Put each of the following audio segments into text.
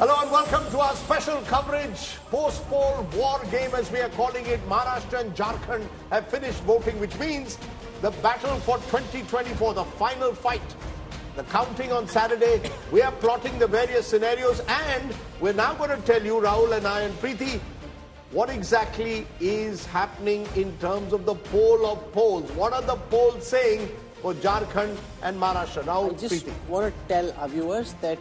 Hello and welcome to our special coverage, post-poll war game as we are calling it. Maharashtra and Jharkhand have finished voting, which means the battle for 2024, the final fight, the counting on Saturday. We are plotting the various scenarios and we're now going to tell you, Rahul and I and Preeti, what exactly is happening in terms of the poll of polls. What are the polls saying for Jharkhand and Maharashtra? Now, I just want to tell our viewers that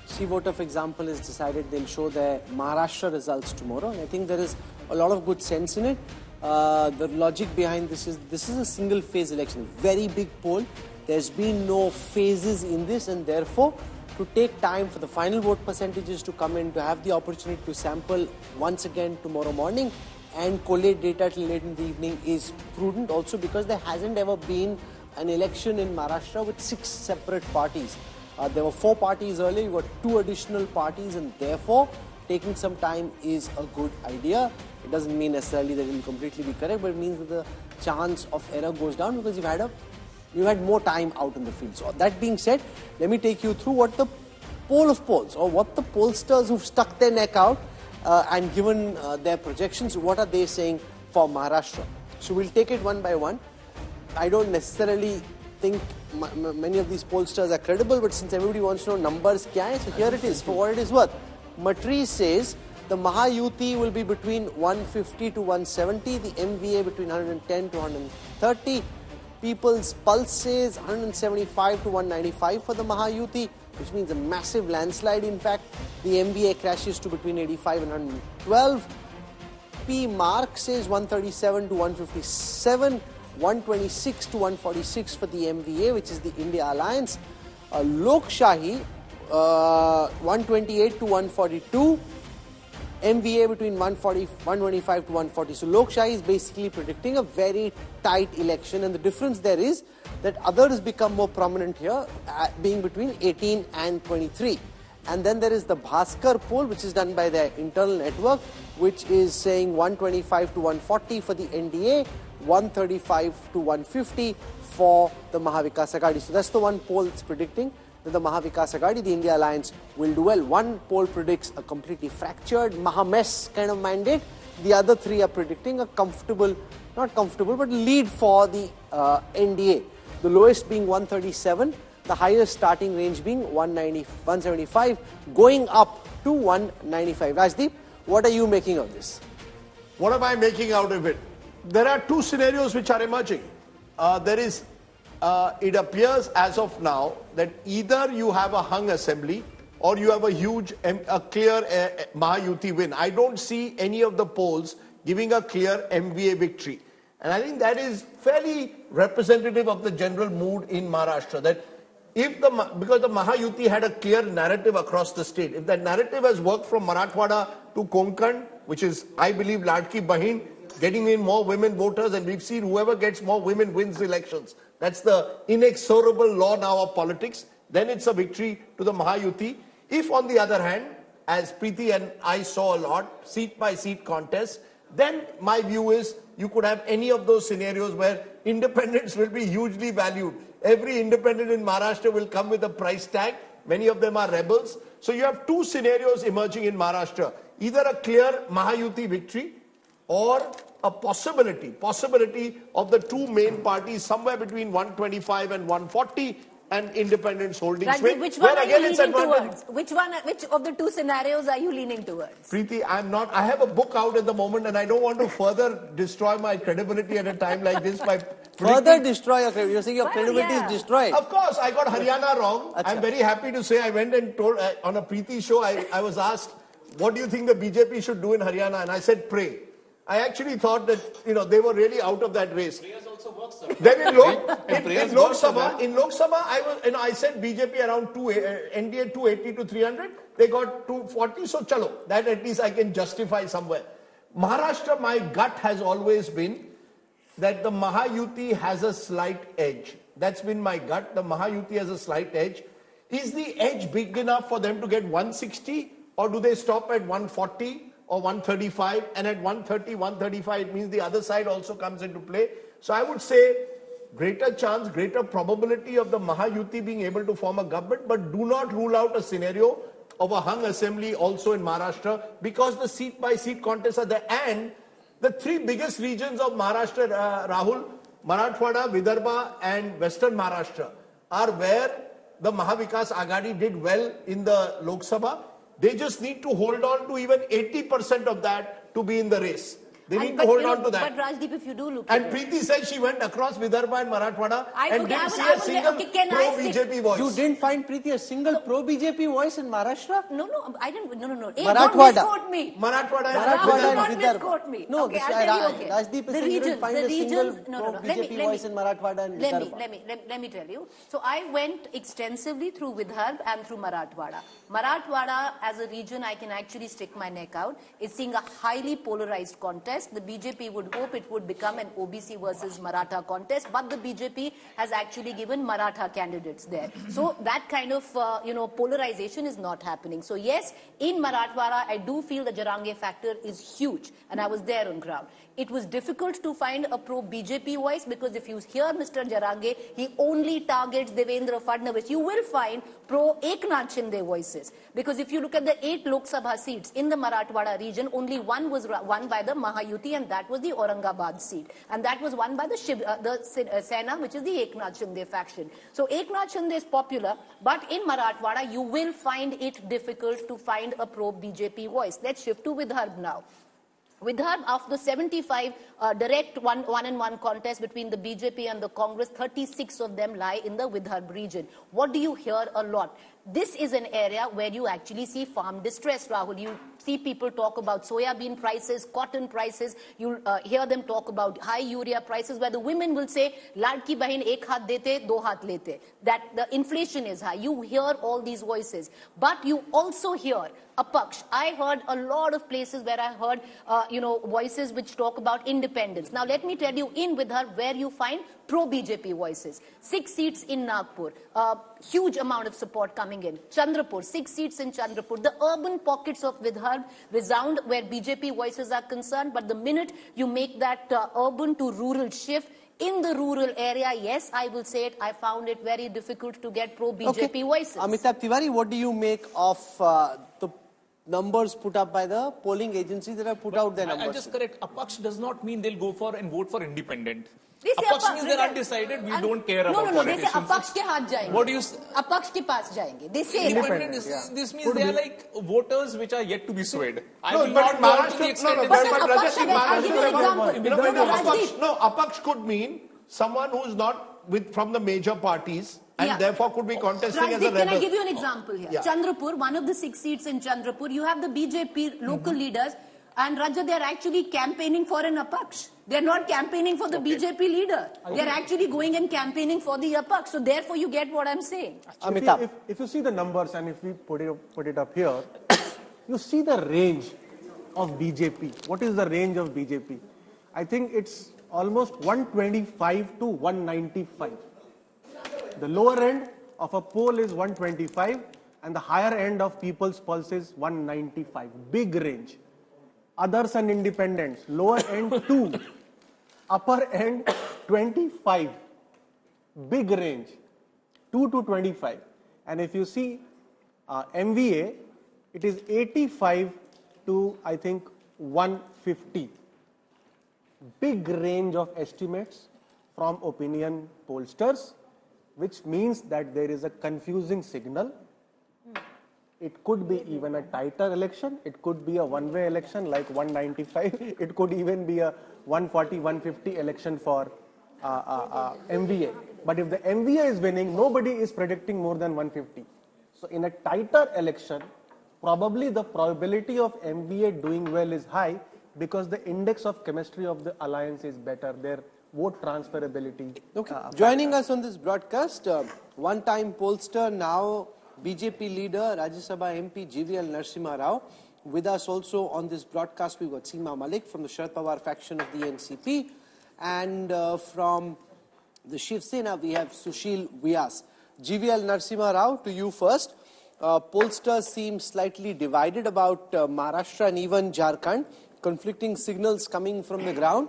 C-Voter, for example, has decided they'll show their Maharashtra results tomorrow. And I think there is a lot of good sense in it. The logic behind this is a single-phase election, very big poll. There's been no phases in this, and therefore, to take time for the final vote percentages to come in, to have the opportunity to sample once again tomorrow morning and collate data till late in the evening is prudent, also because there hasn't ever been an election in Maharashtra with 6 separate parties. There were 4 parties earlier, you got 2 additional parties, and therefore taking some time is a good idea. It doesn't mean necessarily that it will completely be correct, but it means that the chance of error goes down because you've had more time out in the field. So that being said, let me take you through what the poll of polls, or what the pollsters who've stuck their neck out and given their projections, what are they saying for Maharashtra. So we'll take it one by one. I don't necessarily think many of these pollsters are credible, but since everybody wants to know numbers kya hai, so here it is for what it is worth. Matri says the Mahayuti will be between 150 to 170, the MVA between 110 to 130. People's Pulse says 175 to 195 for the Mahayuti, which means a massive landslide. In fact, the MVA crashes to between 85 and 112. P Mark says 137 to 157. 126 to 146 for the MVA, which is the India Alliance. Lok Shahi, 128 to 142. MVA between 125 to 140. So Lok Shahi is basically predicting a very tight election, and the difference there is that others become more prominent here, being between 18 and 23. And then there is the Bhaskar poll, which is done by their internal network, which is saying 125 to 140 for the NDA, 135 to 150 for the Mahavikas Aghadi. So that's the one poll that's predicting that the Mahavikas Aghadi, the India Alliance, will do well. One poll predicts a completely fractured, Mahamess kind of mandate. The other 3 are predicting a comfortable, not comfortable, but lead for the NDA. The lowest being 137, the highest starting range being 175, going up to 195. Rajdeep, what are you making of this? What am I making out of it? There are 2 scenarios which are emerging. It appears as of now that either you have a hung assembly or you have a huge, a clear Mahayuti win. I don't see any of the polls giving a clear MVA victory. And I think that is fairly representative of the general mood in Maharashtra. That because the Mahayuti had a clear narrative across the state, if that narrative has worked from Marathwada to Konkan, which is, I believe, Ladki Bahini, getting in more women voters, and we've seen whoever gets more women wins elections. That's the inexorable law now of politics. Then it's a victory to the Mahayuti. If, on the other hand, as Preeti and I saw a lot, seat-by-seat contests, then my view is you could have any of those scenarios where independents will be hugely valued. Every independent in Maharashtra will come with a price tag. Many of them are rebels. So you have 2 scenarios emerging in Maharashtra. Either a clear Mahayuti victory or a possibility of the 2 main parties somewhere between 125 and 140 and independents holding sway. Which one are you leaning towards? Which of the 2 scenarios are you leaning towards? Preeti, I have a book out at the moment and I don't want to further destroy my credibility at a time like this by further destroy your credibility. You're saying your credibility is destroyed. Of course, I got Haryana wrong. I'm very happy to say I went and told on a Preeti show, I was asked, what do you think the BJP should do in Haryana? And I said, pray. I actually thought that, they were really out of that race. Prayers also works, sir. Then in Lok Sabha, I said BJP around NDA 280 to 300. They got 240, so chalo. That at least I can justify somewhere. Maharashtra, my gut has always been that the Mahayuti has a slight edge. That's been my gut. The Mahayuti has a slight edge. Is the edge big enough for them to get 160, or do they stop at 140? Or 135, and at 130, 135, it means the other side also comes into play. So I would say greater chance, greater probability of the Mahayuti being able to form a government, but do not rule out a scenario of a hung assembly also in Maharashtra because the seat-by-seat contests are there. And the three biggest regions of Maharashtra, Rahul, Marathwada, Vidarbha and Western Maharashtra are where the Mahavikas Aghadi did well in the Lok Sabha. They just need to hold on to even 80% of that to be in the race. They need to hold on to that. But Rajdeep, if you do look and at Preeti said she went across Vidarbha and Marathwada and didn't see a single pro-BJP voice. You didn't find, Preeti, a single pro-BJP voice in Maharashtra? No, I didn't. No. Hey, Marathwada. don't misquote me. Marathwada and misquote me. No, okay, I'll tell you, okay. Rajdeep is saying you didn't find a single pro-BJP voice in Marathwada and Vidarbha. Let me tell you. So I went extensively through Vidarbha and through Marathwada. Marathwada as a region, I can actually stick my neck out. It's seeing a highly polarized contest. The BJP would hope it would become an OBC versus Maratha contest, but the BJP has actually given Maratha candidates there. So that kind of, polarization is not happening. So yes, in Marathwada, I do feel the Jarange factor is huge, and I was there on ground. It was difficult to find a pro-BJP voice because if you hear Mr. Jarange, he only targets Devendra Fadnavis. You will find pro-Eknath Shinde voices. Because if you look at the 8 Lok Sabha seats in the Marathwada region, only one was won by the Mahayuti, and that was the Aurangabad seat. And that was won by the Shiv Sena, which is the Eknath Shinde faction. So Eknath Shinde is popular, but in Marathwada, you will find it difficult to find a pro-BJP voice. Let's shift to Vidarbha now. Vidarbha, after 75 direct one-on-one contest between the BJP and the Congress, 36 of them lie in the Vidarbha region. What do you hear a lot? This is an area where you actually see farm distress, Rahul. You see people talk about soya bean prices, cotton prices. You hear them talk about high urea prices, where the women will say, Ladki Bahini ek haath dete, do haath lete. That the inflation is high. You hear all these voices. But you also hear Apaksh. I heard a lot of places where I heard, voices which talk about independence. Now, let me tell you, in Vidarbha, where you find pro-BJP voices. 6 seats in Nagpur. Huge amount of support coming in. Chandrapur, 6 seats in Chandrapur. The urban pockets of Vidarbha resound where BJP voices are concerned, but the minute you make that urban to rural shift, in the rural area, yes, I will say it, I found it very difficult to get pro-BJP voices. Amitabh Tiwari, what do you make of the numbers put up by the polling agencies that have put out their numbers? I'll just correct. Apaksh does not mean they'll go for and vote for independent. Apaksh means they're undecided. We don't care about politicians. No, they say Apaksh ke haath jayenge. What do you? Apaksh ke paas jayenge. They say independent. This means they are like voters which are yet to be swayed. I will but not go to the extent. Apaksh could mean someone who's not from the major parties. And therefore could be contesting as a rebel. Can I give you an example here? Yeah. Chandrapur, one of the 6 seats in Chandrapur, you have the BJP local leaders, and Raja, they are actually campaigning for an Apaksh. They are not campaigning for the BJP leader. They are actually going and campaigning for the Apaksh. So therefore, you get what I'm saying. If you see the numbers and if we put it up here, you see the range of BJP. What is the range of BJP? I think it's almost 125 to 195. The lower end of a poll is 125 and the higher end of People's Pulse is 195. Big range. Others and independents, lower end 2, upper end 25. Big range, 2 to 25. And if you see MVA, it is 85 to I think 150. Big range of estimates from opinion pollsters, which means that there is a confusing signal. It could be even a tighter election. It could be a one-way election like 195. It could even be a 140, 150 election for MVA. But if the MVA is winning, nobody is predicting more than 150. So in a tighter election, probably the probability of MVA doing well is high because the index of chemistry of the alliance is better. Their vote transferability. Joining us on this broadcast, one-time pollster, now BJP leader, Rajya Sabha MP GVL Narsimha Rao. With us also on this broadcast, we've got Seema Malik from the Sharad Pawar faction of the NCP. And from the Shiv Sena, we have Sushil Vyas. GVL Narsimha Rao, to you first. Pollsters seem slightly divided about Maharashtra and even Jharkhand. Conflicting signals coming from the ground.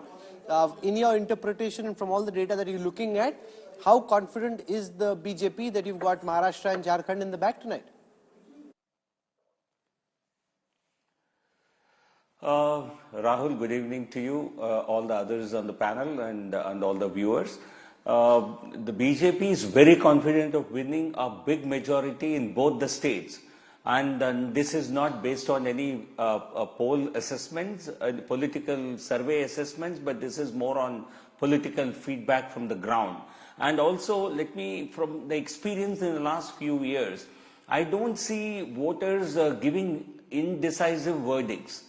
In your interpretation and from all the data that you're looking at, how confident is the BJP that you've got Maharashtra and Jharkhand in the back tonight? Rahul, good evening to you, all the others on the panel and all the viewers. The BJP is very confident of winning a big majority in both the states. And this is not based on any poll assessments, political survey assessments, but this is more on political feedback from the ground. And also, from the experience in the last few years, I don't see voters giving indecisive verdicts.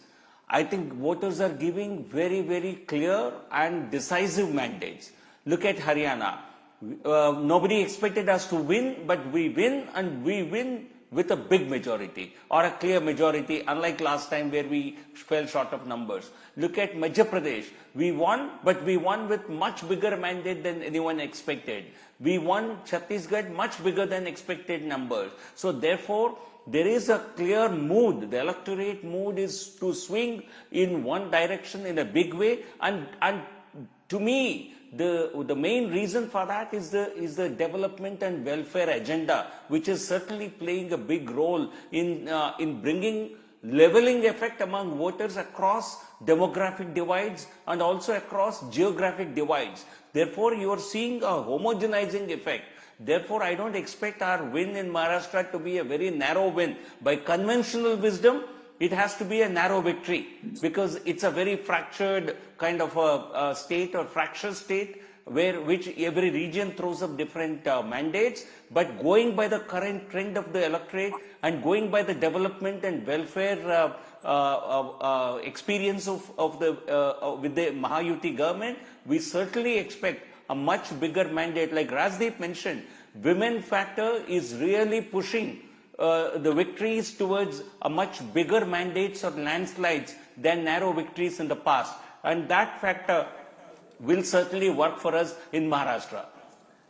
I think voters are giving very, very clear and decisive mandates. Look at Haryana. Nobody expected us to win, but we win, and we win with a big majority or a clear majority, unlike last time where we fell short of numbers. Look at Madhya Pradesh. We won, but we won with much bigger mandate than anyone expected. We won Chhattisgarh much bigger than expected numbers. So therefore, there is a clear mood. The electorate mood is to swing in one direction in a big way. And to me, the main reason for that is the development and welfare agenda, which is certainly playing a big role in bringing leveling effect among voters across demographic divides and also across geographic divides. Therefore, you are seeing a homogenizing effect. Therefore, I don't expect our win in Maharashtra to be a very narrow win. By conventional wisdom, it has to be a narrow victory because it's a very fractured kind of a state or fractured state which every region throws up different mandates. But going by the current trend of the electorate and going by the development and welfare experience with the Mahayuti government, we certainly expect a much bigger mandate. Like Rajdeep mentioned, women factor is really pushing the victories towards a much bigger mandates or landslides than narrow victories in the past. And that factor will certainly work for us in Maharashtra.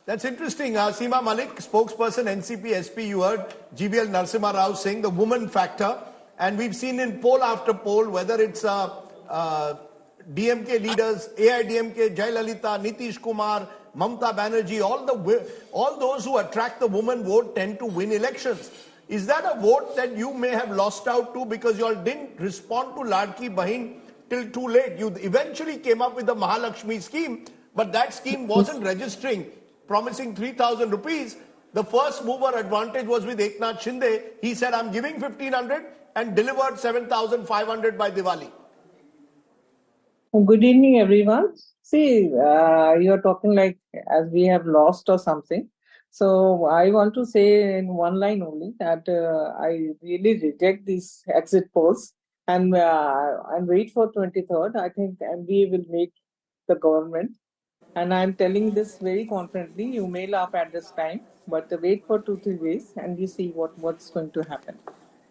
That's interesting. Seema Malik, spokesperson NCPSP, you heard GVL Narsimha Rao saying the woman factor. And we've seen in poll after poll, whether it's DMK leaders, AIDMK, Jayalalitha, Nitish Kumar, Mamta Banerjee, all those who attract the woman vote tend to win elections. Is that a vote that you may have lost out to because you all didn't respond to Ladki Bahini till too late? You eventually came up with the Mahalakshmi scheme, but that scheme wasn't registering, promising 3,000 rupees. The first mover advantage was with Eknath Shinde. He said, I'm giving 1,500 and delivered 7,500 by Diwali. Good evening, everyone. See, you're talking like as we have lost or something. So I want to say in one line only that I really reject these exit polls and wait for 23rd. I think MBA will make the government. And I'm telling this very confidently. You may laugh at this time, but wait for 2-3 days and you see what's going to happen.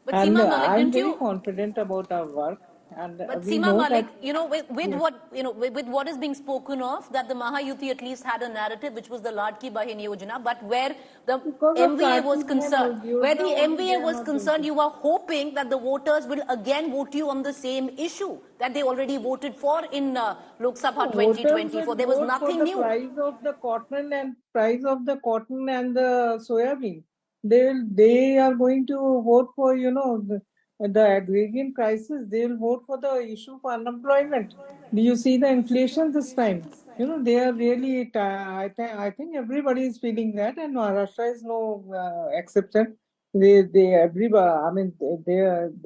But And Seema Malik, I'm very confident about our work. And but we Seema know Malik, that, with what is being spoken of, that the Mahayuti at least had a narrative, which was the Ladki Bahini Yojana, but where the MVA was concerned, you were hoping that the voters will again vote you on the same issue that they already voted for in Lok Sabha 2024. There was nothing new. Price of the cotton and the soybean. They are going to vote for, the agrarian crisis. They will vote for the issue for unemployment. Do you see the inflation this time? They are really, I think everybody is feeling that, and Maharashtra is no exception. They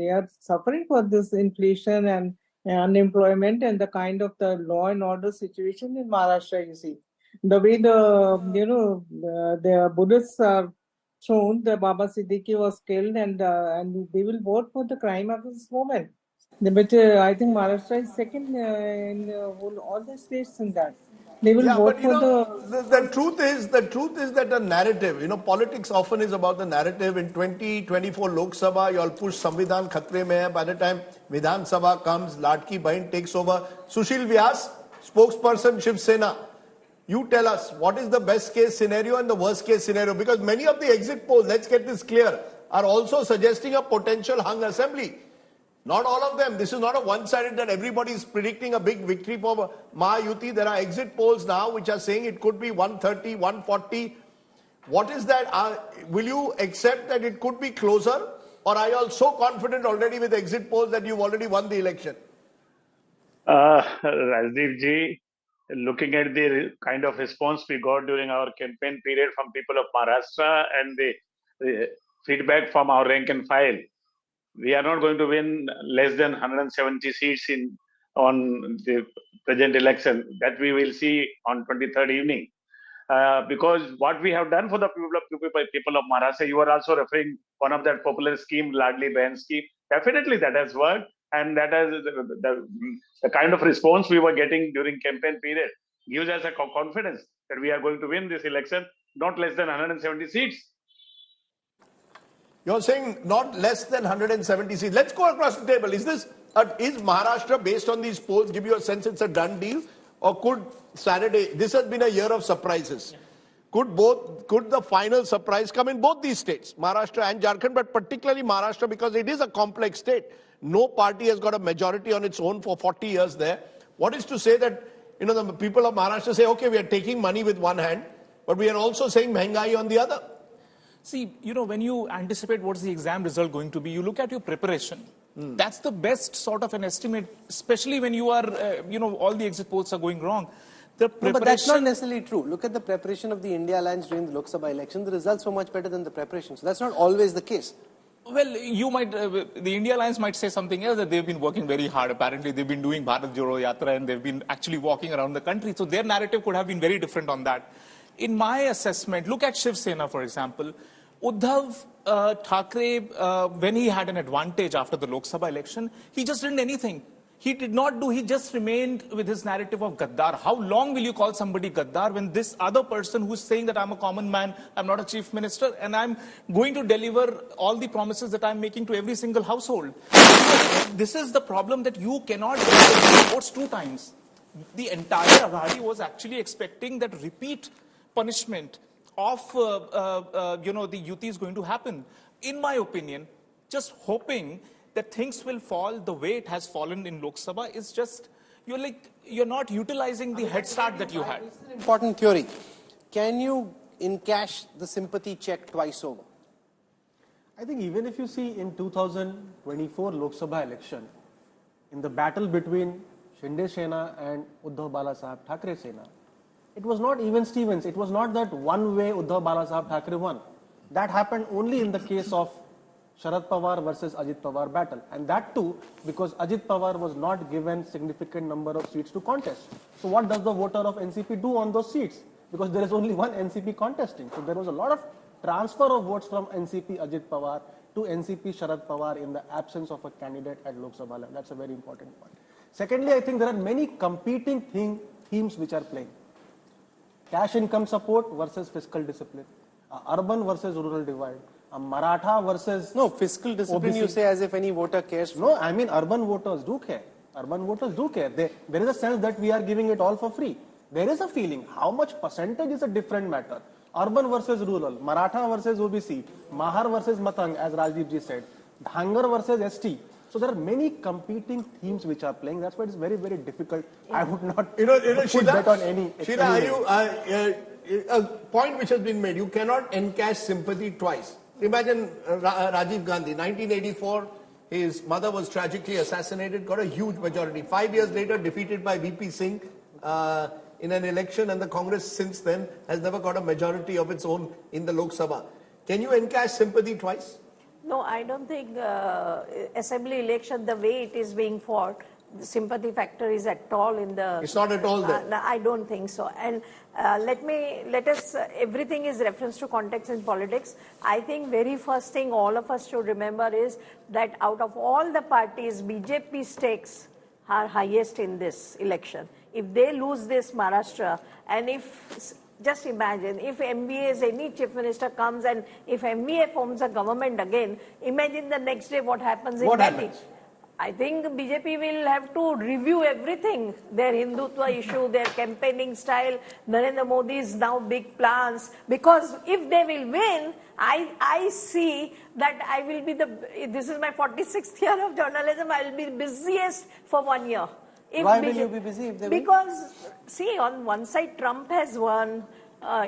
are suffering for this inflation and unemployment and the kind of the law and order situation in Maharashtra. You see, the way the Buddhists are shown, the Baba Siddiqui was killed, and they will vote for the crime of this woman. But I think Maharashtra is second in all the states in that. They will vote for the truth is that the narrative, politics often is about the narrative. In 2024 Lok Sabha, you all push Samvidhan Khatre mein hai. By the time Vidhan Sabha comes, Ladki Bahini takes over. Sushil Vyas, spokesperson Shiv Sena, you tell us what is the best case scenario and the worst case scenario, because many of the exit polls, let's get this clear, are also suggesting a potential hung assembly. Not all of them. This is not a one-sided that everybody is predicting a big victory for Mahayuti. There are exit polls now which are saying it could be 130, 140. What is that? Will you accept that it could be closer, or are you all so confident already with exit polls that you've already won the election? Rajdeep ji, looking at the kind of response we got during our campaign period from people of Maharashtra and the feedback from our rank and file, we are not going to win less than 170 seats on the present election. That we will see on 23rd evening. Because what we have done for the people of Maharashtra, you are also referring one of that popular scheme, Ladki Bahini scheme. Definitely that has worked, and that has the kind of response we were getting during campaign period gives us a confidence that we are going to win this election, not less than 170 seats. You're saying not less than 170 seats. Let's go across the table. Is Maharashtra, based on these polls, give you a sense it's a done deal? Or could Saturday, this has been a year of surprises. Could the final surprise come in both these states, Maharashtra and Jharkhand, but particularly Maharashtra because it is a complex state. No party has got a majority on its own for 40 years there. What is to say that, the people of Maharashtra say, okay, we are taking money with one hand, but we are also saying Mehungai on the other. See, when you anticipate what's the exam result going to be, you look at your preparation. That's the best sort of an estimate, especially when you are, all the exit polls are going wrong. No, but that's not necessarily true. Look at the preparation of the India Alliance during the Lok Sabha election. The results were much better than the preparation. So that's not always the case. Well, you might, the India Alliance might say something else, that they've been working very hard. Apparently, they've been doing Bharat Jodo Yatra and they've been actually walking around the country. So their narrative could have been very different on that. In my assessment, look at Shiv Sena, for example. Uddhav Thackeray, when he had an advantage after the Lok Sabha election, he just didn't anything. He did not do, he just remained with his narrative of Gaddar. How long will you call somebody Gaddar when this other person who's saying that I'm a common man, I'm not a chief minister, and I'm going to deliver all the promises that I'm making to every single household? This is the problem, that you cannot get the votes two times. The entire Aghadi was actually expecting that repeat punishment of, the Yuti is going to happen. In my opinion, just hoping that things will fall the way it has fallen in Lok Sabha is just, you're not utilizing the head start that you had. This is an important theory. Can you encash the sympathy check twice over? I think even if you see in 2024 Lok Sabha election, in the battle between Shinde Sena and Uddhav Balasaheb Thackeray Sena, it was not even Stevens. It was not that one way Uddhav Balasaheb Thackeray won. That happened only in the case of Sharad Pawar versus Ajit Pawar battle, and that too because Ajit Pawar was not given significant number of seats to contest. So what does the voter of NCP do on those seats? Because there is only one NCP contesting. So there was a lot of transfer of votes from NCP Ajit Pawar to NCP Sharad Pawar in the absence of a candidate at Lok Sabha level. That's a very important point. Secondly, I think there are many competing themes which are playing. Cash income support versus fiscal discipline. Urban versus rural divide. Maratha versus... No, fiscal discipline OBC. You say as if any voter cares for. No, I mean urban voters do care. Urban voters do care. There is a sense that we are giving it all for free. There is a feeling. How much percentage is a different matter. Urban versus rural. Maratha versus OBC. Mahar versus Matang, as Rajdeep ji said. Dhangar versus ST. So there are many competing themes which are playing. That's why it's very, very difficult. Yeah. I would not put bet on any... Sheila, a point which has been made, you cannot encash sympathy twice. Imagine Rajiv Gandhi, 1984, his mother was tragically assassinated, got a huge majority. 5 years later, defeated by VP Singh in an election, and the Congress since then has never got a majority of its own in the Lok Sabha. Can you encash sympathy twice? No, I don't think assembly election, the way it is being fought, the sympathy factor is at all in the... It's not at all there. I don't think so. And let us, everything is reference to context in politics. I think very first thing all of us should remember is that out of all the parties, BJP stakes are highest in this election. If they lose this Maharashtra, and if... Just imagine, if MBA's any chief minister comes and if MBA forms a government again, imagine the next day what happens in Delhi. I think BJP will have to review everything, their Hindutva issue, their campaigning style, Narendra Modi's now big plans, because if they will win, I see that I will be this is my 46th year of journalism, I will be the busiest for 1 year. Why will you be busy if they win? Because, see, on one side Trump has won,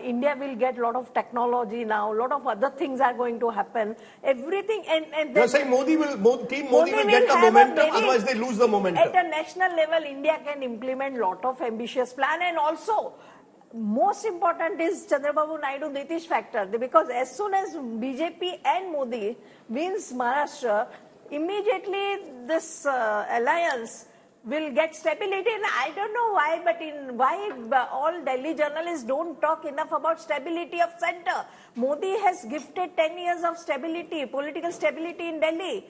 India will get a lot of technology now, a lot of other things are going to happen. Everything and you're saying Team Modi will get the momentum, otherwise they lose the momentum. At a national level, India can implement a lot of ambitious plan, and also most important is Chandrababu Naidu Nitish factor, because as soon as BJP and Modi wins Maharashtra, immediately this alliance will get stability. And I don't know why, but all Delhi journalists don't talk enough about stability of center. Modi has gifted 10 years of stability, political stability in Delhi.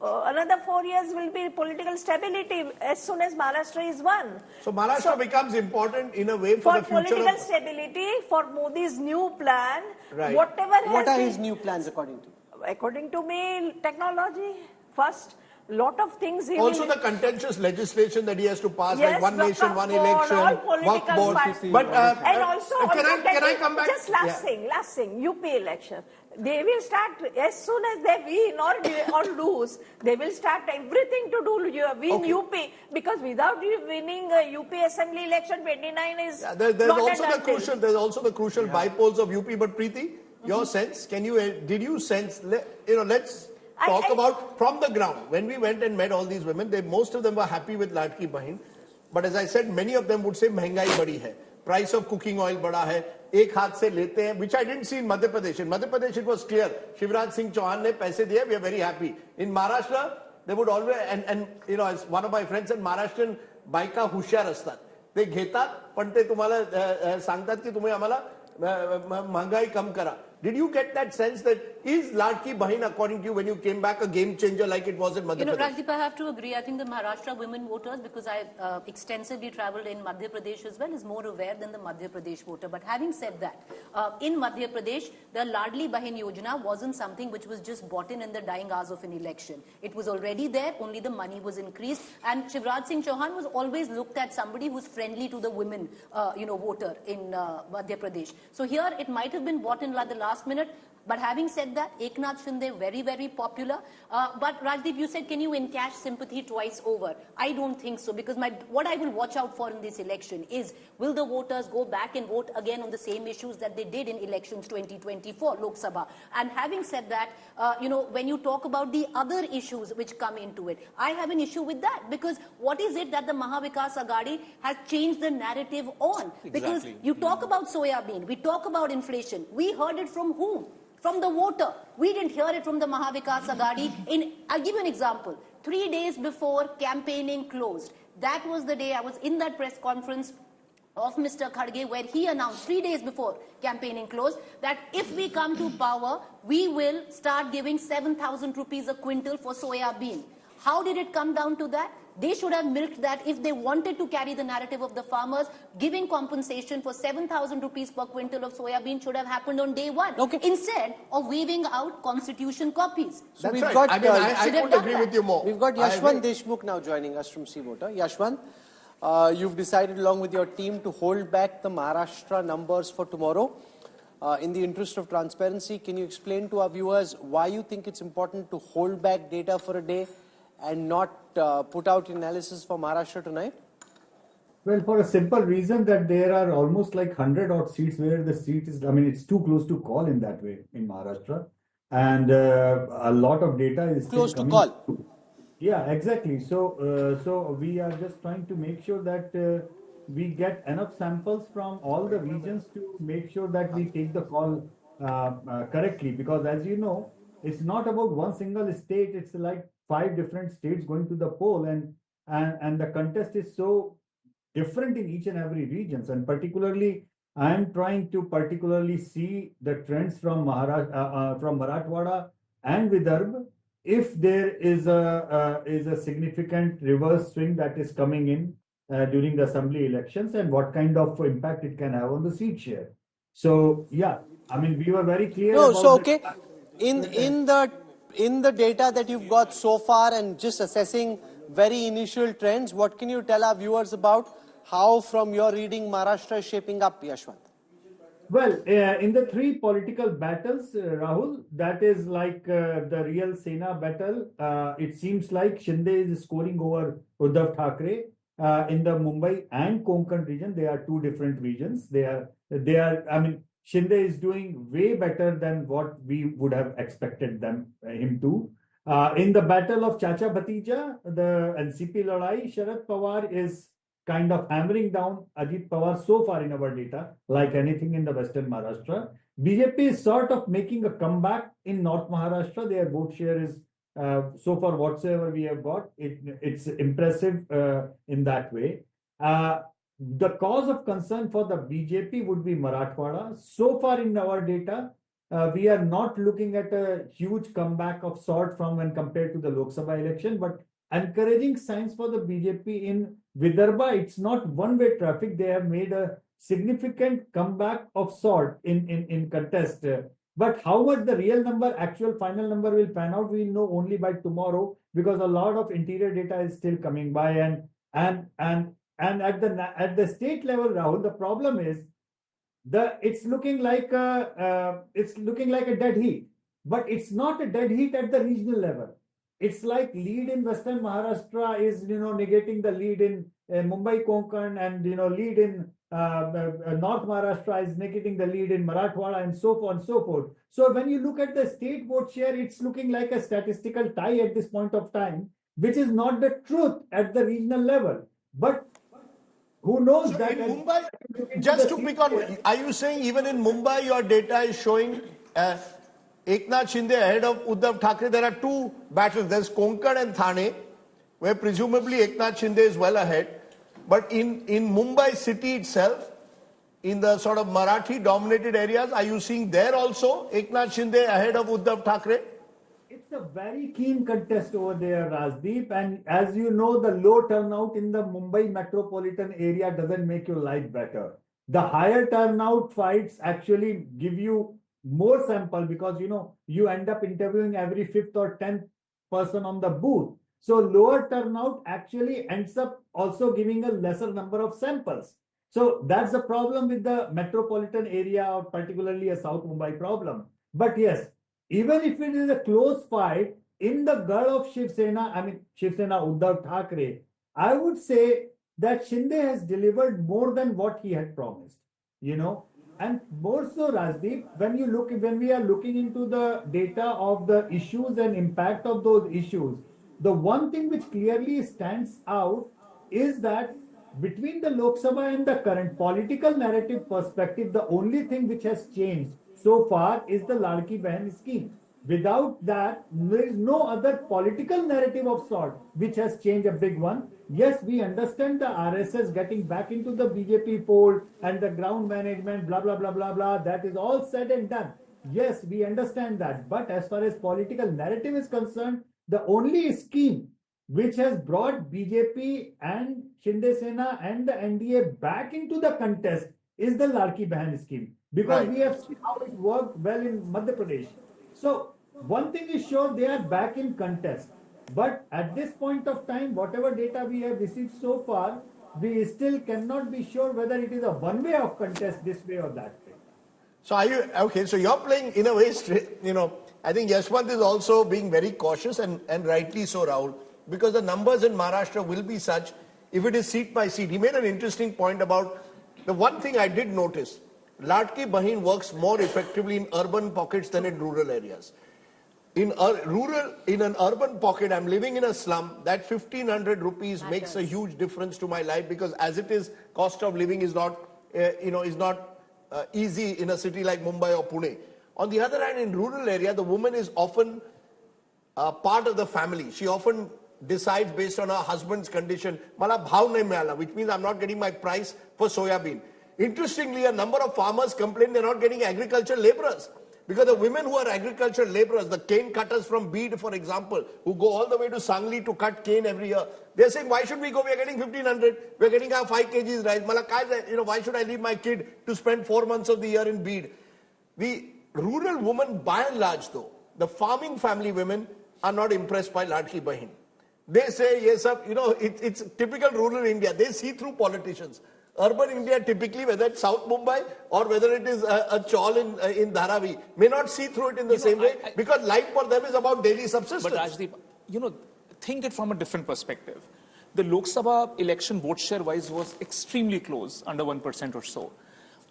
Another 4 years will be political stability as soon as Maharashtra is won. So Maharashtra becomes important in a way for the future. For political stability, for Modi's new plan, right. What are his new plans according to you? According to me, technology first. Lot of things. Also, the contentious legislation that he has to pass, yes, like one nation, one election, all political board. But and also, can I come back? Just last thing, UP election. They will start as soon as they win or lose. They will start everything to do win UP, because without winning UP Assembly election 29 is there's also the crucial bypoles of UP. But Preeti, your sense? Did you sense? Let's talk about from the ground. When we went and met all these women, most of them were happy with Ladki Bahini. But as I said, many of them would say महंगाई बड़ी है, price of cooking oil बढ़ा है, एक हाथ से लेते हैं, which I didn't see in Madhya Pradesh. In Madhya Pradesh, it was clear. Shivraj Singh Chauhan ने पैसे दिए, we are very happy. In Maharashtra, they would always, and as one of my friends said, Maharashtrian बायका हुशार असतात. ते घेतात, पण ते तुम्हाला सांगतात की तुम्ही आम्हाला महंगाई कम करा. Did you get that sense that is Ladki Bahini, according to you, when you came back, a game changer like it was in Madhya Pradesh? Rajdeep, I have to agree. I think the Maharashtra women voters, because I extensively travelled in Madhya Pradesh as well, is more aware than the Madhya Pradesh voter. But having said that, in Madhya Pradesh, the Ladki Bahini Yojana wasn't something which was just bought in the dying hours of an election. It was already there, only the money was increased. And Shivraj Singh Chauhan was always looked at somebody who's friendly to the women, voter in Madhya Pradesh. So here, it might have been bought in the last minute. But having said that, Eknath Shinde, very, very popular. But Rajdeep, you said, can you encash sympathy twice over? I don't think so, because what I will watch out for in this election is, will the voters go back and vote again on the same issues that they did in elections 2024, Lok Sabha? And having said that, when you talk about the other issues which come into it, I have an issue with that, because what is it that the Mahavikas Aghadi has changed the narrative on? Exactly. Because you talk about soya bean, we talk about inflation, we heard it from whom? From the voter. We didn't hear it from the Mahavikas Aghadi. I'll give you an example. 3 days before campaigning closed, that was the day I was in that press conference of Mr. Kharge, where he announced 3 days before campaigning closed that if we come to power, we will start giving 7,000 rupees a quintal for soya bean. How did it come down to that? They should have milked that if they wanted to carry the narrative of the farmers. Giving compensation for 7,000 rupees per quintal of soya bean should have happened on day one. Okay. Instead of waving out constitution copies. So That's we've right. got, I couldn't agree with you more. We've got Yashwant Deshmukh now joining us from Seawater. Yashwant, you've decided along with your team to hold back the Maharashtra numbers for tomorrow. In the interest of transparency, can you explain to our viewers why you think it's important to hold back data for a day and not put out analysis for Maharashtra tonight? Well, for a simple reason that there are almost like 100 odd seats where the seat is, it's too close to call in that way in Maharashtra. And a lot of data is close still to coming call. through. Yeah, exactly. So we are just trying to make sure that we get enough samples from all the regions to make sure that we take the call correctly. Because as you know, it's not about one single state. It's like 5 different states going to the poll, and the contest is so different in each and every regions. And particularly, I am trying to particularly see the trends from Marathwada and Vidarbha. If there is a significant reverse swing that is coming in during the assembly elections, and what kind of impact it can have on the seat share. So yeah, we were very clear. No, about so okay, in the data that you've got so far and just assessing very initial trends, what can you tell our viewers about how, from your reading, Maharashtra is shaping up, Yashwant? Well, in the 3 political battles, Rahul, that is like the real Sena battle. It seems like Shinde is scoring over Uddhav Thackeray. in the Mumbai and Konkan region. They are two different regions. They are, I mean, Shinde is doing way better than what we would have expected him to. In the battle of Chacha Bhatija, the NCP Ladai, Sharad Pawar is kind of hammering down Ajit Pawar so far in our data, like anything in the Western Maharashtra. BJP is sort of making a comeback in North Maharashtra. Their vote share is, so far whatsoever we have got, it's impressive in that way. The cause of concern for the BJP would be Marathwada. So far in our data, we are not looking at a huge comeback of sort from when compared to the Lok Sabha election, but encouraging signs for the BJP in Vidarbha. It's not one-way traffic. They have made a significant comeback of sort in contest. But how much the real number, actual final number will pan out, we'll know only by tomorrow, because a lot of interior data is still coming by. And at the state level, Rahul, the problem is it's looking like a dead heat, but it's not a dead heat at the regional level. It's like lead in Western Maharashtra is negating the lead in Mumbai Konkan, and lead in North Maharashtra is negating the lead in Marathwada, and so forth and so forth. So when you look at the state vote share, it's looking like a statistical tie at this point of time, which is not the truth at the regional level. But who knows so that? In Mumbai, just to pick on, are you saying even in Mumbai your data is showing Eknath Shinde ahead of Uddhav Thackeray? There are two battles. There's Konkan and Thane, where presumably Eknath Shinde is well ahead. But in Mumbai city itself, in the sort of Marathi-dominated areas, are you seeing there also Eknath Shinde ahead of Uddhav Thackeray? It's a very keen contest over there, Rajdeep. And as you know, the low turnout in the Mumbai metropolitan area doesn't make your life better. The higher turnout fights actually give you more sample, because you end up interviewing every 5th or 10th person on the booth. So lower turnout actually ends up also giving a lesser number of samples. So that's the problem with the metropolitan area, or particularly a South Mumbai problem. But yes, even if it is a close fight, in the girl of Shiv Sena, Uddhav Thackeray, I would say that Shinde has delivered more than what he had promised, And more so, Rajdeep, when we are looking into the data of the issues and impact of those issues, the one thing which clearly stands out is that between the Lok Sabha and the current political narrative perspective, the only thing which has changed so far is the Ladki Bahini scheme. Without that, there is no other political narrative of sort which has changed, a big one. Yes, we understand the RSS getting back into the BJP fold and the ground management, blah, blah, blah, blah, blah. That is all said and done. Yes, we understand that. But as far as political narrative is concerned, the only scheme which has brought BJP and Shinde Sena and the NDA back into the contest is the Ladki Bahini scheme. Because we have seen how it worked well in Madhya Pradesh. So one thing is sure, they are back in contest. But at this point of time, whatever data we have received so far, we still cannot be sure whether it is a one way of contest this way or that way. So are you, okay, so you're playing in a way, I think Yashwant is also being very cautious, and rightly so, Rahul, because the numbers in Maharashtra will be such, if it is seat by seat. He made an interesting point about the one thing I did notice. Ladki Bahin works more effectively in urban pockets than in rural areas. In an urban pocket, I'm living in a slum, that 1,500 rupees makes a huge difference to my life, because as it is, cost of living is not, easy in a city like Mumbai or Pune. On the other hand, in rural area, the woman is often part of the family. She often decides based on her husband's condition, Mala bhav nahi mila, which means I'm not getting my price for soya bean. Interestingly, a number of farmers complain they're not getting agricultural laborers. Because the women who are agricultural laborers, the cane cutters from Beed, for example, who go all the way to Sangli to cut cane every year, they're saying, why should we go? We're getting 1,500. We're getting our 5 kgs rice. Why should I leave my kid to spend 4 months of the year in Beed? The rural women, by and large though, the farming family women are not impressed by Ladki Bahin. They say, yes, it's typical rural India. They see through politicians. Urban India, typically, whether it's South Mumbai or whether it is a chawl in Dharavi, may not see through it in the same way, because life for them is about daily subsistence. But Rajdeep, think it from a different perspective. the Lok Sabha election vote share wise was extremely close, under 1% or so.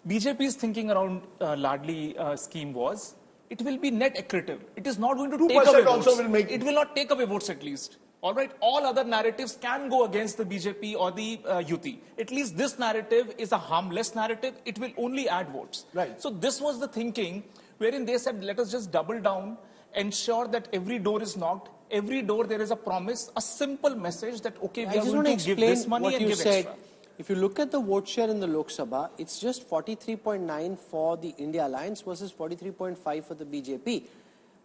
BJP's thinking around Ladli scheme was, it will be net accretive. It is not going to take away votes. It will not take away votes at least. All right, all other narratives can go against the BJP or the UT. At least this narrative is a harmless narrative. It will only add votes. Right. So this was the thinking wherein they said, let us just double down, ensure that every door is knocked. Every door there is a promise, a simple message that, okay, we are going to give this money and give extra. If you look at the vote share in the Lok Sabha, it's just 43.9 for the India Alliance versus 43.5 for the BJP.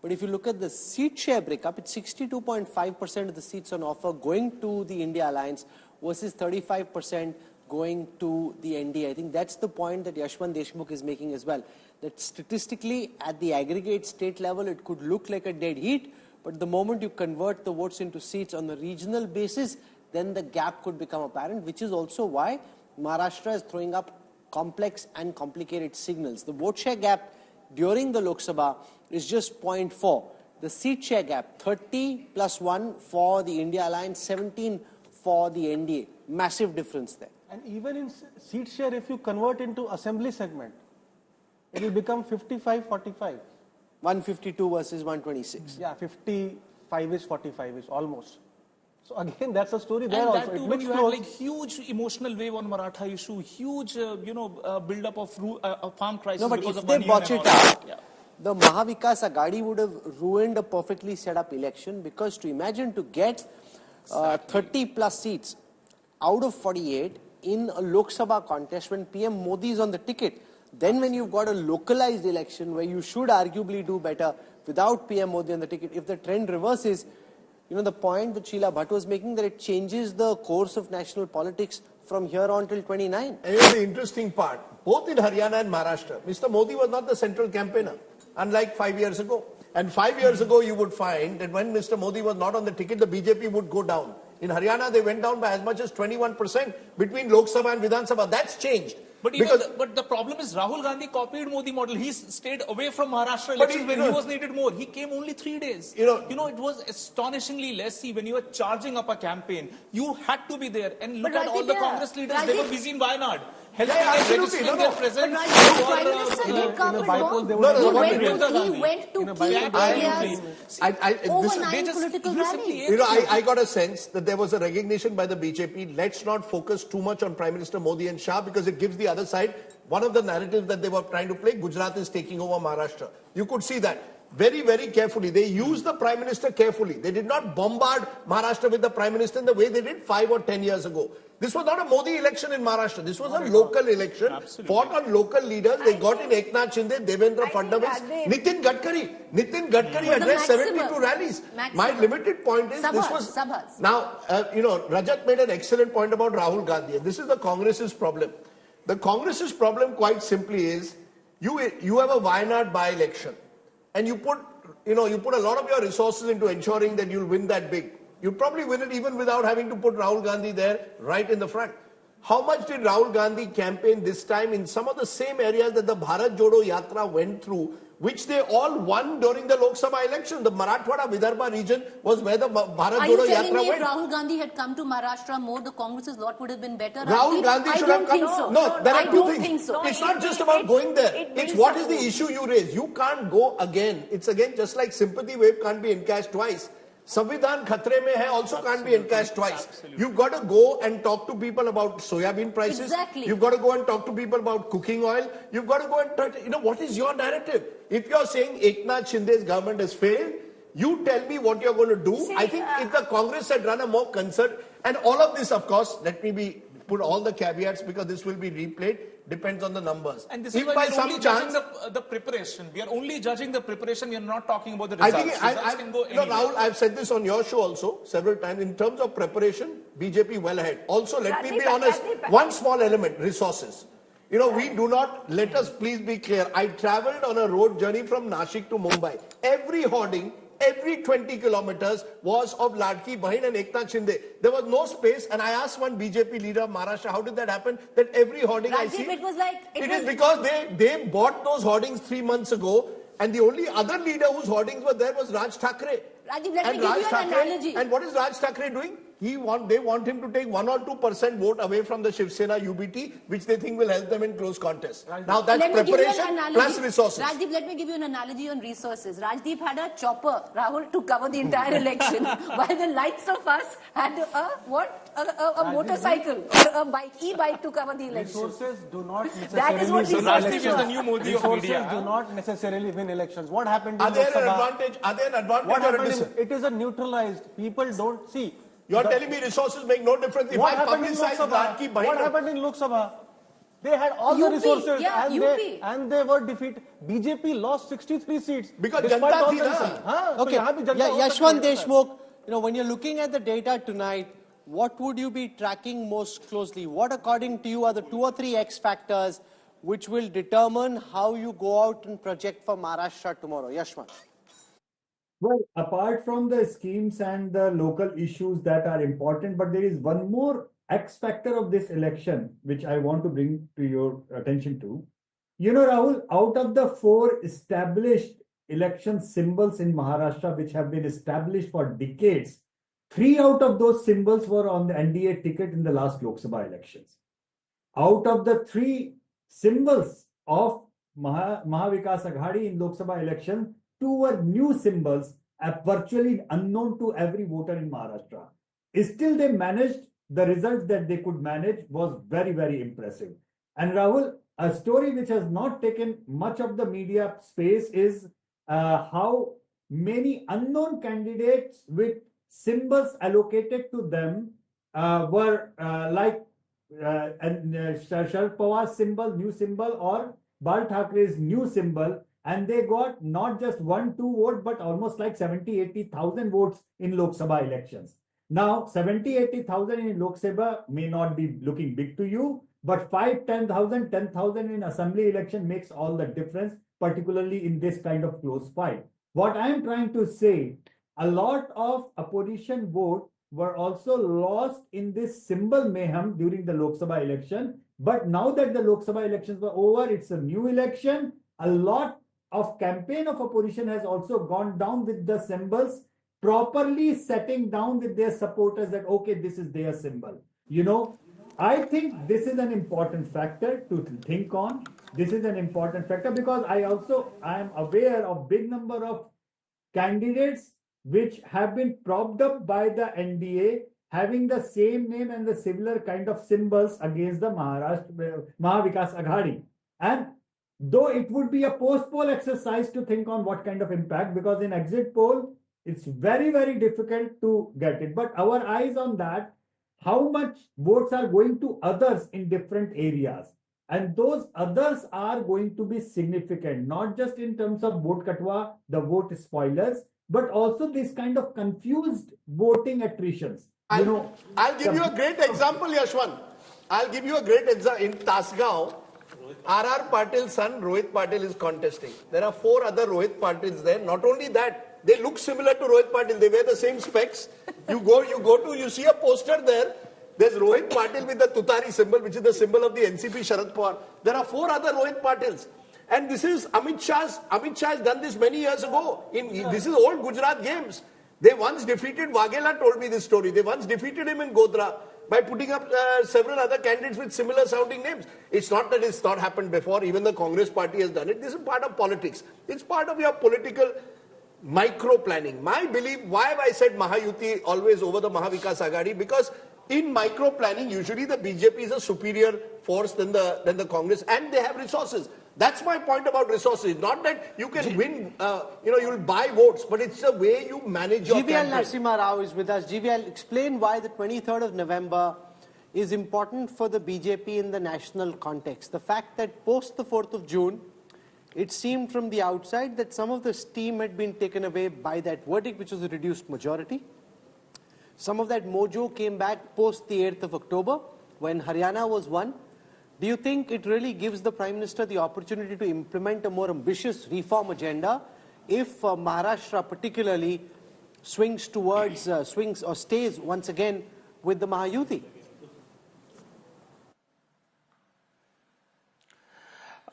But if you look at the seat share breakup, it's 62.5% of the seats on offer going to the India Alliance versus 35% going to the NDA. I think that's the point that Yashwant Deshmukh is making as well. That statistically, at the aggregate state level, it could look like a dead heat. But the moment you convert the votes into seats on the regional basis, then the gap could become apparent, which is also why Maharashtra is throwing up complex and complicated signals. The vote share gap during the Lok Sabha is just 0.4. The seat share gap, 30 plus 1 for the India Alliance, 17 for the NDA. Massive difference there. And even in seat share, if you convert into assembly segment, it will become 55-45. 152 versus 126. Yeah, 55-ish, 45-ish, almost. So again, that's a story there and also. That too, when you had like huge emotional wave on Maratha issue, huge, build-up of farm crisis. No, but because if of they botch it up, yeah. the Mahavikas Aghadi would have ruined a perfectly set up election, because to imagine to get 30 plus seats out of 48 in a Lok Sabha contest when PM Modi is on the ticket, then when you've got a localized election where you should arguably do better without PM Modi on the ticket, if the trend reverses, the point that Sheila Bhatt was making, that it changes the course of national politics from here on till 29. And the interesting part, both in Haryana and Maharashtra, Mr. Modi was not the central campaigner, unlike 5 years ago. And 5 years ago, you would find that when Mr. Modi was not on the ticket, the BJP would go down. In Haryana, they went down by as much as 21% between Lok Sabha and Vidhan Sabha. That's changed. But the problem is Rahul Gandhi copied Modi model. He stayed away from Maharashtra elections when he was needed more. He came only 3 days. It was astonishingly less. See, when you were charging up a campaign, you had to be there. And look at all the Congress leaders. They were busy in Wayanad. Helping and registering their presence. He went to key areas overnight political rallies. I got a sense that there was a recognition by the BJP. Let's not focus too much on Prime Minister Modi and Shah, because it gives the other side one of the narratives that they were trying to play. Gujarat is taking over Maharashtra. You could see that very, very carefully. They used the Prime Minister carefully. They did not bombard Maharashtra with the Prime Minister in the way they did 5 or 10 years ago. This was not a Modi election in Maharashtra. This was a local election. Absolutely. Fought on local leaders. They got in Eknath Shinde, Devendra Fadnavis, Nitin Gadkari addressed 72 rallies. My limited point is this was... Now, Rajat made an excellent point about Rahul Gandhi. And this is the Congress's problem. The Congress's problem quite simply is you have a Wayanad by-election. And you put a lot of your resources into ensuring that you'll win that big. You'll probably win it even without having to put Rahul Gandhi there right in the front. How much did Rahul Gandhi campaign this time in some of the same areas that the Bharat Jodo Yatra went through, which they all won during the Lok Sabha election? The Marathwada Vidarbha region was where the Bharat Jodo Yatra went. Are you telling me if Rahul Gandhi had come to Maharashtra more, the Congress's lot would have been better? Rahul Gandhi should have come. No, there are two things. It's not just about going there. It's what is the issue you raise. You can't go again. It's again just like sympathy wave can't be encashed twice. Samvidhan khatre mein hai also can't be encashed twice. Absolutely. You've got to go and talk to people about soybean prices. Exactly. You've got to go and talk to people about cooking oil. You've got to go and talk, what is your narrative? If you're saying Eknath Shinde's government has failed, you tell me what you're going to do. I think if the Congress had run a more concert, and all of this, of course, let me put all the caveats because this will be replayed, depends on the numbers. And this is why we're only judging the preparation. We are only judging the preparation. We are not talking about the results. Results can go anywhere. Rahul, I've said this on your show also several times. In terms of preparation, BJP well ahead. Also, let me be honest, one small element, resources. We do not, let us please be clear. I traveled on a road journey from Nashik to Mumbai. Every hoarding, every 20 kilometers was of Ladki Bahini and Eknath Shinde. There was no space, and I asked one BJP leader of Maharashtra, how did that happen? That every hoarding I see... It is because they bought those hoardings 3 months ago, and the only other leader whose hoardings were there was Raj Thackeray. Rajiv, let me give you an analogy. And what is Raj Thackeray doing? They want him to take 1 or 2% vote away from the Shiv Sena UBT, which they think will help them in close contest. Now that's preparation plus resources. Rajdeep, let me give you an analogy on resources. Rajdeep had a chopper, Rahul, to cover the entire election, while the likes of us had a motorcycle or a bike, e-bike to cover the election. Resources do not necessarily That is what So Rajdeep is the new Modi of Resources media. do not necessarily win elections. What happened in Are there Lok an Sabha? advantage? Are there an advantage What or a happened disadvantage? it is a neutralized. People don't see. You're telling me resources make no difference if What I happened in Lok publicize Sabha? Ladki What Bahini? happened in Lok Sabha? They had all the UP, resources yeah, and they were defeated. BJP lost 63 seats. Because despite Janta all thi the na. reasons. हाँ, तो Okay, यहाँ भी जनता हो Yashwant सकती है, Deshmukh, when you're looking at the data tonight, what would you be tracking most closely? What, according to you, are the 2 or 3 X factors which will determine how you go out and project for Maharashtra tomorrow? Yashwant. Well, apart from the schemes and the local issues that are important, but there is one more X factor of this election, which I want to bring to your attention to. Rahul, out of the 4 established election symbols in Maharashtra, which have been established for decades, 3 out of those symbols were on the NDA ticket in the last Lok Sabha elections. Out of the 3 symbols of Mahavikas Aghadi in Lok Sabha election, 2 were new symbols, virtually unknown to every voter in Maharashtra. Still, they managed the results that they could manage was very, very impressive. And Rahul, a story which has not taken much of the media space is how many unknown candidates with symbols allocated to them were like Sharad Pawar's symbol, new symbol, or Bal Thackeray's new symbol, and they got not just 1-2 votes, but almost like 70,000-80,000 votes in Lok Sabha elections. Now, 70,000-80,000 in Lok Sabha may not be looking big to you, but 5,000-10,000, 10,000 in assembly election makes all the difference, particularly in this kind of close fight. What I am trying to say, a lot of opposition votes were also lost in this symbol mayhem during the Lok Sabha election. But now that the Lok Sabha elections were over, it's a new election. A lot of campaign of opposition has also gone down with the symbols, properly setting down with their supporters that, okay, this is their symbol. I think this is an important factor to think on. This is an important factor because I am aware of big number of candidates which have been propped up by the NDA having the same name and the similar kind of symbols against the Mahavikas Aghadi. And though it would be a post-poll exercise to think on what kind of impact, because in exit poll, it's very, very difficult to get it. But our eyes on that, how much votes are going to others in different areas. And those others are going to be significant, not just in terms of vote katwa, the vote spoilers, but also this kind of confused voting attritions. I'll give you a great example, Yashwant. I'll give you a great example. In Tasgaon, R.R. Patil's son, Rohit Patil, is contesting. There are 4 other Rohit Patils there. Not only that, they look similar to Rohit Patil. They wear the same specs. You see a poster there. There's Rohit Patil with the Tutari symbol, which is the symbol of the NCP Sharad Pawar. There are 4 other Rohit Patils. And this is Amit Shah has done this many years ago. This is old Gujarat games. They once defeated, Waghela told me this story. They once defeated him in Godhra by putting up several other candidates with similar sounding names. It's not that it's not happened before. Even the Congress party has done it. This is part of politics. It's part of your political micro planning. My belief, why have I said Mahayuti always over the Mahavikas Aghadi? Because in micro planning, usually the BJP is a superior force than the Congress, and they have resources. That's my point about resources. Not that you can win, you'll buy votes, but it's the way you manage your GVL campaign. Narsimha Rao is with us. GVL, explain why the 23rd of November is important for the BJP in the national context. The fact that post the 4th of June, it seemed from the outside that some of the steam had been taken away by that verdict, which was a reduced majority. Some of that mojo came back post the 8th of October, when Haryana was won. Do you think it really gives the Prime Minister the opportunity to implement a more ambitious reform agenda if Maharashtra particularly swings or stays once again with the Mahayuti?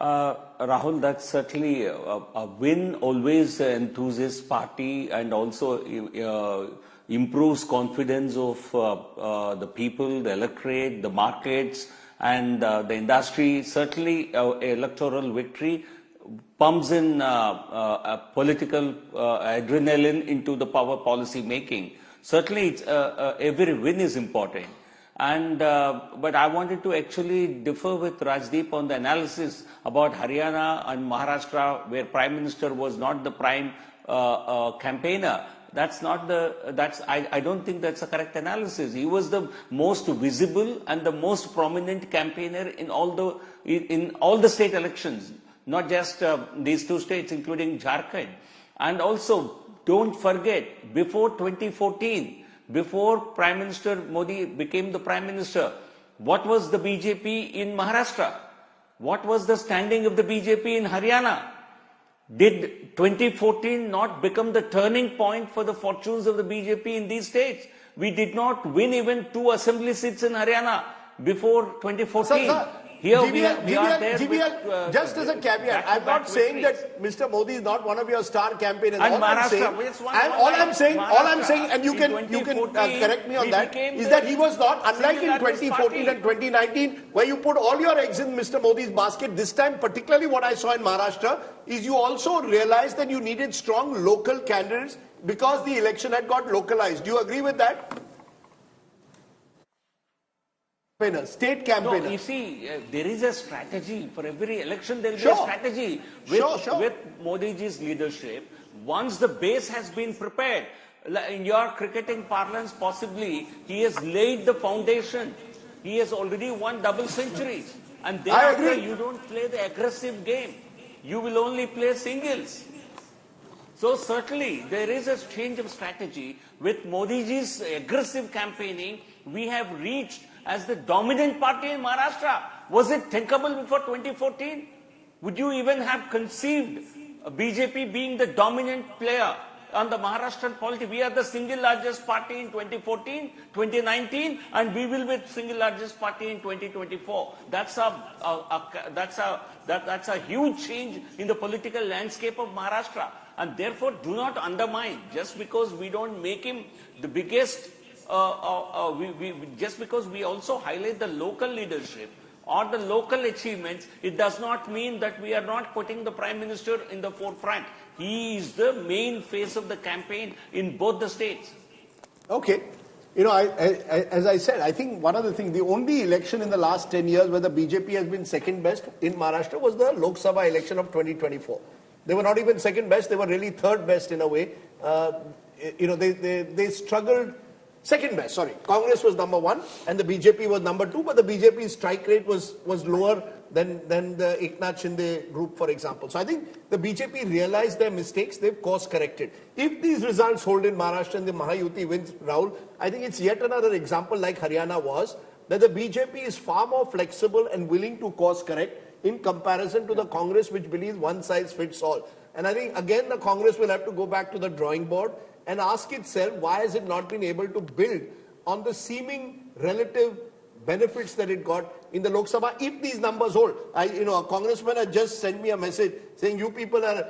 Rahul, that's certainly a win always enthuses party and also improves confidence of the people, the electorate, the markets, and the industry. Certainly, electoral victory pumps in political adrenaline into the power policy making. Certainly, it's, every win is important. And but I wanted to actually differ with Rajdeep on the analysis about Haryana and Maharashtra, where Prime Minister was not the prime campaigner. That's not I don't think that's a correct analysis. He was the most visible and the most prominent campaigner in all the state elections, not just these two states, including Jharkhand. And also, don't forget, before 2014, before Prime Minister Modi became the Prime Minister, what was the BJP in Maharashtra? What was the standing of the BJP in Haryana? Did 2014 not become the turning point for the fortunes of the BJP in these states? We did not win even 2 assembly seats in Haryana before 2014. Here GVL, we are there GVL, with, just as a caveat, I'm not saying that Mr. Modi is not one of your star campaigners. And all I'm saying, and you can correct me on that, is that he was not, unlike in 2014 and 2019, where you put all your eggs in Mr. Modi's basket. This time, particularly what I saw in Maharashtra, is you also realized that you needed strong local candidates because the election had got localized. Do you agree with that? State campaigner. No, you see, there is a strategy for every election. There will be a strategy with Modi ji's leadership. Once the base has been prepared, in your cricketing parlance, possibly he has laid the foundation. He has already won double centuries, and thereafter you don't play the aggressive game. You will only play singles. So certainly there is a change of strategy with Modi ji's aggressive campaigning. We have reached as the dominant party in Maharashtra. Was it thinkable before 2014? Would you even have conceived BJP being the dominant player on the Maharashtrian polity? We are the single largest party in 2014, 2019, and we will be the single largest party in 2024. That's a huge change in the political landscape of Maharashtra. And therefore, do not undermine, just because we don't make him the biggest, just because we also highlight the local leadership or the local achievements, it does not mean that we are not putting the Prime Minister in the forefront. He is the main face of the campaign in both the states. Okay. You know, as I said, I think one of the things, the only election in the last 10 years where the BJP has been second best in Maharashtra was the Lok Sabha election of 2024. They were not even second best, they were really third best in a way. You know, they struggled. Second best, sorry. Congress was number 1 and the BJP was number 2, but the BJP's strike rate was lower than the Eknath Shinde group, for example. So I think the BJP realized their mistakes, they've course corrected. If these results hold in Maharashtra and the Mahayuti wins, Rahul, I think it's yet another example, like Haryana was, that the BJP is far more flexible and willing to course correct in comparison to the Congress, which believes one size fits all. And I think, again, the Congress will have to go back to the drawing board and ask itself, why has it not been able to build on the seeming relative benefits that it got in the Lok Sabha, if these numbers hold. A congressman had just sent me a message saying, you people are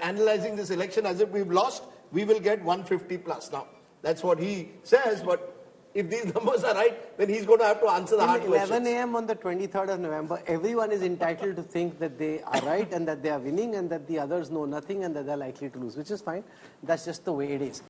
analyzing this election as if we've lost, we will get 150 plus. Now, that's what he says, but if these numbers are right, then he's going to have to answer the hard questions. 11 a.m. on the 23rd of November, everyone is entitled to think that they are right and that they are winning and that the others know nothing and that they're likely to lose, which is fine. That's just the way it is.